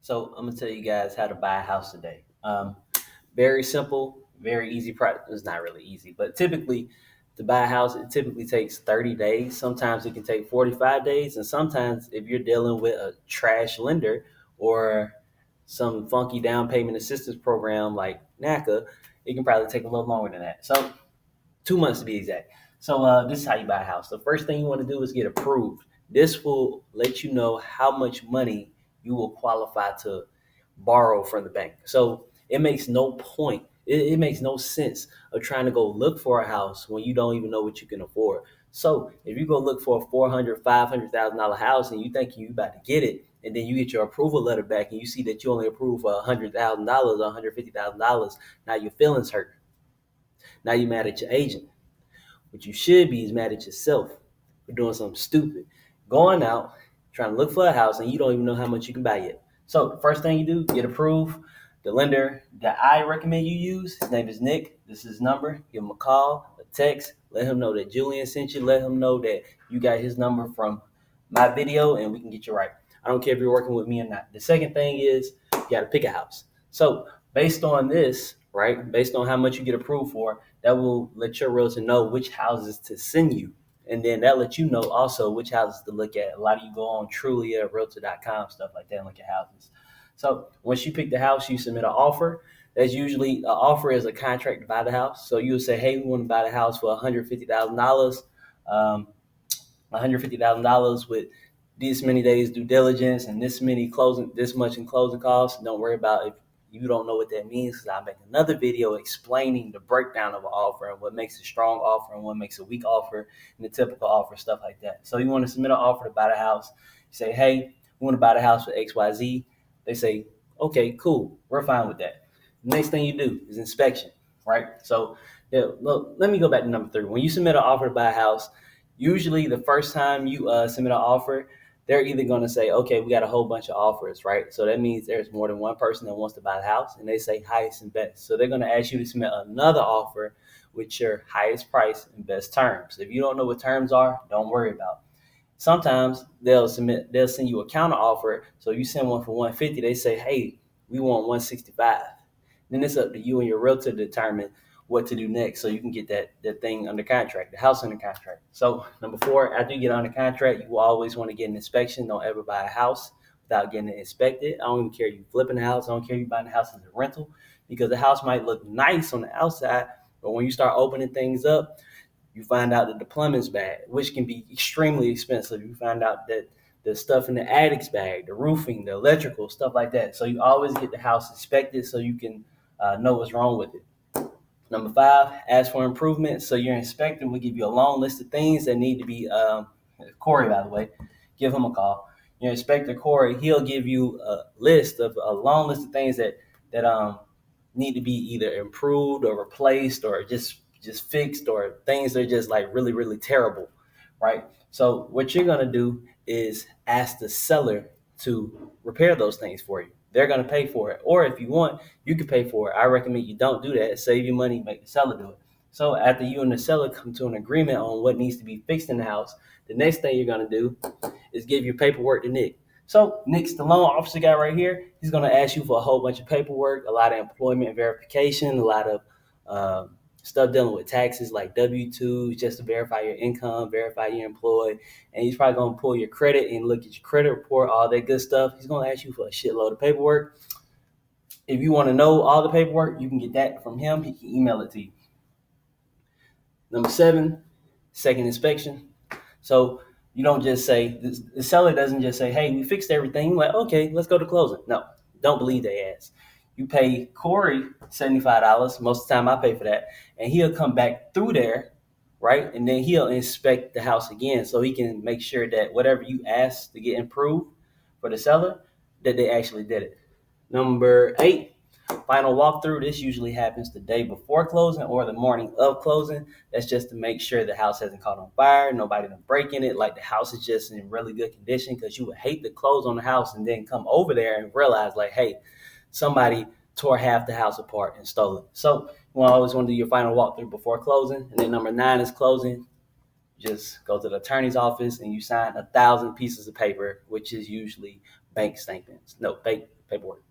So I'm gonna tell you guys how to buy a house today. Very simple, very easy. It's not really easy, but typically to buy a house, it typically takes 30 days. Sometimes it can take 45 days, and sometimes if you're dealing with a trash lender or some funky down payment assistance program like NACA, it can probably take a little longer than that. So 2 months to be exact. So this is how you buy a house. The first thing you want to do is get approved. This will let you know how much money you will qualify to borrow from the bank. So it makes no point. It makes no sense of trying to go look for a house when you don't even know what you can afford. So if you go look for a $400,000, $500,000 house and you think you about to get it, and then you get your approval letter back and you see that you only approved for $100,000 or $150,000, now your feelings hurt. Now you're mad at your agent. What you should be is mad at yourself for doing something stupid. Going out, trying to look for a house, and you don't even know how much you can buy yet. So the first thing you do, get approved. The lender that I recommend you use, his name is Nick. This is his number. Give him a call, a text. Let him know that Julian sent you. Let him know that you got his number from my video, and we can get you right. I don't care if you're working with me or not. The second thing is you got to pick a house. So based on this, right, based on how much you get approved for, that will let your realtor know which houses to send you. And then that lets you know also which houses to look at. A lot of you go on Trulia, Realtor.com, stuff like that, and look at houses. So once you pick the house, you submit an offer. That's usually an offer is a contract to buy the house. So you'll say, hey, we want to buy the house for $150,000, $150,000 with this many days due diligence and this much in closing costs. Don't worry about if you don't know what that means, because I'll make another video explaining the breakdown of an offer and what makes a strong offer and what makes a weak offer and the typical offer, stuff like that. So you want to submit an offer to buy the house. You say, hey, we want to buy the house for XYZ. They say, okay, cool, we're fine with that. The next thing you do is inspection, right? So look, let me go back to number 3. When you submit an offer to buy a house, usually the first time you submit an offer, they're either going to say, okay, we got a whole bunch of offers, right? So that means there's more than one person that wants to buy the house, and they say highest and best. So they're going to ask you to submit another offer with your highest price and best terms. If you don't know what terms are, don't worry about it. Sometimes they'll send you a counter offer. So you send one for 150, they say, hey, we want 165. Then it's up to you and your realtor to determine what to do next so you can get that thing under contract, the house under contract. So number 4, after you get under contract, you will always want to get an inspection. Don't ever buy a house without getting it inspected. I don't even care if you're flipping the house. I don't care if you're buying the house as a rental, because the house might look nice on the outside, but when you start opening things up, you find out that the plumbing's bad, which can be extremely expensive. You find out that the stuff in the attic's bad, the roofing, the electrical, stuff like that. So you always get the house inspected so you can know what's wrong with it. Number 5, ask for improvements. So your inspector will give you a long list of things that need to be, Corey, by the way, give him a call. Your inspector, Corey, he'll give you a long list of things that need to be either improved or replaced or just fixed, or things that are just like really, really terrible, right? So what you're going to do is ask the seller to repair those things for you. They're going to pay for it. Or if you want, you can pay for it. I recommend you don't do that. Save your money, make the seller do it. So after you and the seller come to an agreement on what needs to be fixed in the house, the next thing you're going to do is give your paperwork to Nick. So Nick's the loan officer guy right here. He's going to ask you for a whole bunch of paperwork, a lot of employment verification, a lot of stuff dealing with taxes like W-2s, just to verify your income, verify you're employed. And he's probably going to pull your credit and look at your credit report, all that good stuff. He's going to ask you for a shitload of paperwork. If you want to know all the paperwork, you can get that from him. He can email it to you. Number 7, second inspection. So you don't just say, the seller doesn't just say, hey, we fixed everything. Like, okay, let's go to closing. No, don't believe they ass. You pay Corey $75. Most of the time I pay for that. And he'll come back through there, right? And then he'll inspect the house again so he can make sure that whatever you asked to get improved for the seller, that they actually did it. Number 8, final walkthrough. This usually happens the day before closing or the morning of closing. That's just to make sure the house hasn't caught on fire, nobody been breaking it, like the house is just in really good condition, because you would hate to close on the house and then come over there and realize like, hey, somebody tore half the house apart and stole it. So you always want to do your final walkthrough before closing. And then number 9 is closing. Just go to the attorney's office and you sign 1,000 pieces of paper, which is usually bank statements. No, paperwork.